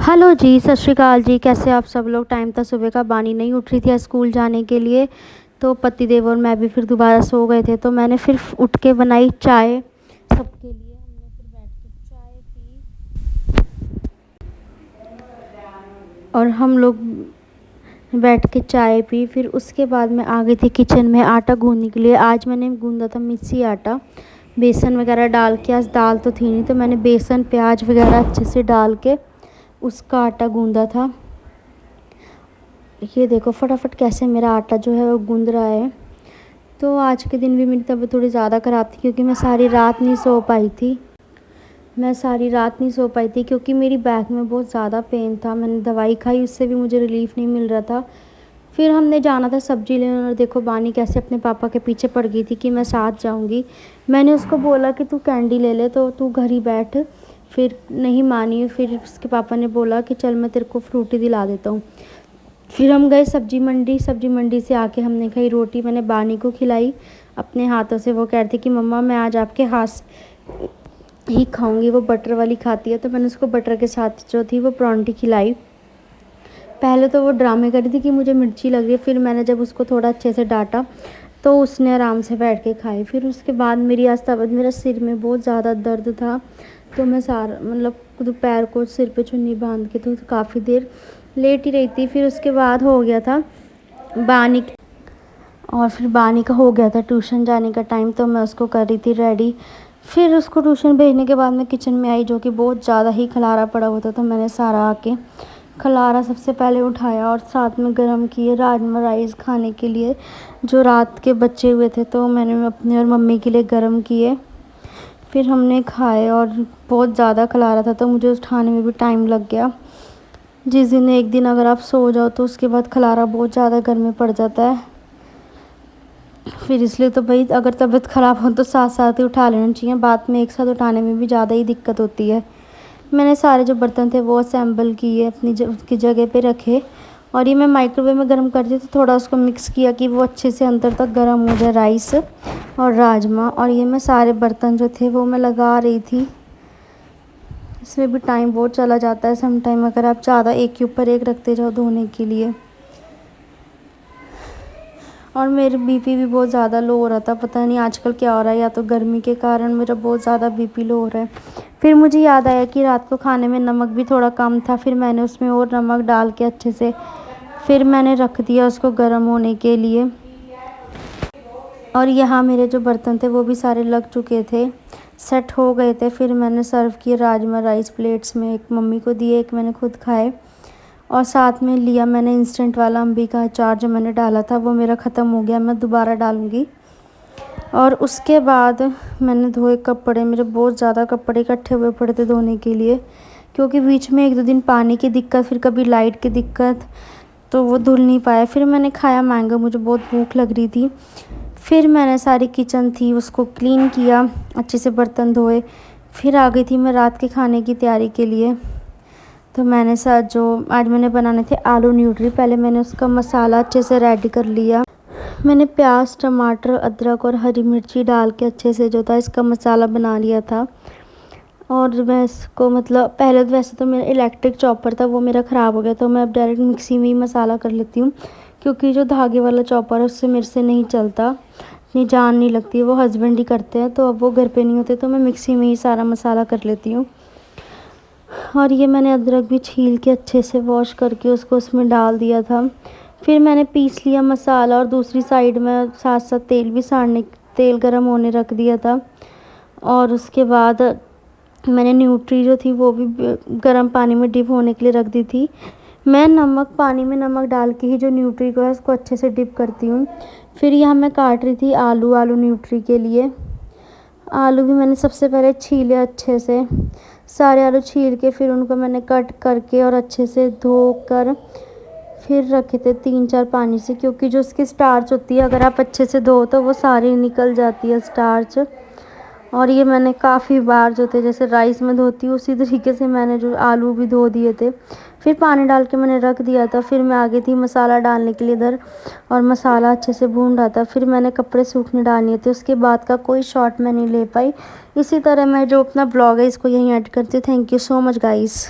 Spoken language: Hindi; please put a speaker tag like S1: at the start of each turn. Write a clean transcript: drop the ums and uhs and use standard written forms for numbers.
S1: हेलो जी, सत श्री अकाल जी। कैसे आप सब लोग। टाइम था सुबह का, बानी नहीं उठ रही थी आज स्कूल जाने के लिए, तो पतिदेव और मैं भी फिर दोबारा सो गए थे। तो मैंने फिर उठ के बनाई चाय सबके लिए। हमने फिर बैठ के चाय पी और हम लोग बैठ के चाय पी। फिर उसके बाद मैं आ गई थी किचन में आटा गूंदने के लिए। आज मैंने गूंदा था मिक्सी आटा, बेसन वगैरह डाल के। आज दाल तो थी नहीं, तो मैंने बेसन प्याज वगैरह अच्छे से डाल के उसका आटा गूंदा था। ये देखो फटाफट कैसे मेरा आटा जो है वो गूंद रहा है। तो आज के दिन भी मेरी तबीयत थोड़ी ज़्यादा ख़राब थी, क्योंकि मैं सारी रात नहीं सो पाई थी। क्योंकि मेरी बैक में बहुत ज़्यादा पेन था। मैंने दवाई खाई, उससे भी मुझे रिलीफ़ नहीं मिल रहा था। फिर हमने जाना था सब्ज़ी लेने, और देखो बानी कैसे अपने पापा के पीछे पड़ गई थी कि मैं साथ जाऊंगी। मैंने उसको बोला कि तू कैंडी ले ले, तो तू घर ही बैठ। फिर नहीं मानी। फिर उसके पापा ने बोला कि चल मैं तेरे को फ्रूटी दिला देता हूँ। फिर हम गए सब्जी मंडी से आके हमने खाई रोटी। मैंने बानी को खिलाई अपने हाथों से। वो कह रही थी कि मम्मा मैं आज आपके हाथ ही खाऊंगी, वो बटर वाली खाती है। तो मैंने उसको बटर के साथ जो थी वो परांठी खिलाई। पहले तो वो ड्रामे कर रही थी कि मुझे मिर्ची लग रही है। फिर मैंने जब उसको थोड़ा अच्छे से डांटा तो उसने आराम से बैठ के खाई। फिर उसके बाद मेरी आज तबीयत, मेरा सिर में बहुत ज़्यादा दर्द था, तो मैं सारा दोपहर को सिर पे चुन्नी बांध के तो काफ़ी देर लेट ही रही थी। फिर उसके बाद हो गया था बानी, और फिर बानी का हो गया था ट्यूशन जाने का टाइम, तो मैं उसको कर रही थी रेडी। फिर उसको ट्यूशन भेजने के बाद मैं किचन में आई, जो कि बहुत ज़्यादा ही खलारा पड़ा हुआ था। तो मैंने सारा आके खलारा सबसे पहले उठाया, और साथ में गरम किए राजमा राइस खाने के लिए, जो रात के बचे हुए थे। तो मैंने अपने और मम्मी के लिए गरम किए। फिर हमने खाए, और बहुत ज़्यादा खलारा था, तो मुझे उठाने में भी टाइम लग गया। जिस दिन एक दिन अगर आप सो जाओ तो उसके बाद खलारा बहुत ज़्यादा घर में पड़ जाता है। फिर इसलिए तो भाई अगर तबीयत ख़राब हो तो साथ साथ ही उठा लेना चाहिए, बाद में एक साथ उठाने में भी ज़्यादा ही दिक्कत होती है। मैंने सारे जो बर्तन थे वो असेंबल किए, अपनी उसकी जगह पे रखे, और ये मैं माइक्रोवेव में गर्म कर दी। तो थोड़ा उसको मिक्स किया कि वो अच्छे से अंदर तक गर्म हो जाए, राइस और राजमा। और ये मैं सारे बर्तन जो थे वो मैं लगा रही थी। इसमें भी टाइम बहुत चला जाता है सम टाइम, अगर आप ज़्यादा एक के ऊपर एक रखते जाओ धोने के लिए। और मेरे बीपी भी बहुत ज़्यादा लो हो रहा था, पता नहीं आजकल क्या हो रहा है, या तो गर्मी के कारण मेरा बहुत ज़्यादा बीपी लो हो रहा है। फिर मुझे याद आया कि रात को खाने में नमक भी थोड़ा कम था। फिर मैंने उसमें और नमक डाल के अच्छे से फिर मैंने रख दिया उसको गर्म होने के लिए। और यहाँ मेरे जो बर्तन थे वो भी सारे लग चुके थे, सेट हो गए थे। फिर मैंने सर्व किए राजमा राइस प्लेट्स में, एक मम्मी को दिए, एक मैंने खुद खाए। और साथ में लिया मैंने इंस्टेंट वाला अम्बी का अचार, जो मैंने डाला था वो मेरा ख़त्म हो गया, मैं दोबारा डालूँगी। और उसके बाद मैंने धोए कपड़े, मेरे बहुत ज़्यादा कपड़े इकट्ठे हुए पड़े थे धोने के लिए, क्योंकि बीच में एक दो दिन पानी की दिक्कत, फिर कभी लाइट की दिक्कत, तो वो धुल नहीं पाया। फिर मैंने खाया मैंगो, मुझे बहुत भूख लग रही थी। फिर मैंने सारी किचन थी उसको क्लीन किया, अच्छे से बर्तन धोए। फिर आ गई थी मैं रात के खाने की तैयारी के लिए। तो मैंने जो आज मैंने बनाने थे आलू न्यूट्री, पहले मैंने उसका मसाला अच्छे से रेडी कर लिया। मैंने प्याज टमाटर अदरक और हरी मिर्ची डाल के अच्छे से जो था इसका मसाला बना लिया था। और मैं इसको पहले तो वैसे तो मेरा इलेक्ट्रिक चॉपर था, वो मेरा ख़राब हो गया, तो मैं अब डायरेक्ट मिक्सी में ही मसाला कर लेती हूँ, क्योंकि जो धागे वाला चॉपर है उससे मेरे से नहीं चलता, इतनी जान नहीं लगती। वो हस्बैंड ही करते हैं, तो अब वो घर पे नहीं होते, तो मैं मिक्सी में ही सारा मसाला कर लेती हूँ। और ये मैंने अदरक भी छील के अच्छे से वॉश करके उसको उसमें डाल दिया था। फिर मैंने पीस लिया मसाला, और दूसरी साइड में साथ साथ तेल गरम होने रख दिया था। और उसके बाद मैंने न्यूट्री जो थी वो भी गर्म पानी में डिप होने के लिए रख दी थी। मैं पानी में नमक डाल के ही जो न्यूट्री को है उसको अच्छे से डिप करती हूँ। फिर यहाँ मैं काट रही थी आलू न्यूट्री के लिए। आलू भी मैंने सबसे पहले छीले अच्छे से, सारे आलू छील के फिर उनको मैंने कट करके और अच्छे से धोकर फिर रखे थे 3-4 पानी से, क्योंकि जो उसकी स्टार्च होती है अगर आप अच्छे से धो तो वो सारी निकल जाती है स्टार्च। और ये मैंने काफ़ी बार जो थे जैसे राइस में धोती हूँ उसी तरीके से मैंने जो आलू भी धो दिए थे। फिर पानी डाल के मैंने रख दिया था। फिर मैं आ गई थी मसाला डालने के लिए इधर, और मसाला अच्छे से भून रहा था। फिर मैंने कपड़े सूखने डालने थे, उसके बाद का कोई शॉट मैं नहीं ले पाई। इसी तरह मैं जो अपना ब्लॉग है इसको यहीं ऐड करती हूँ। Thank you so much guys.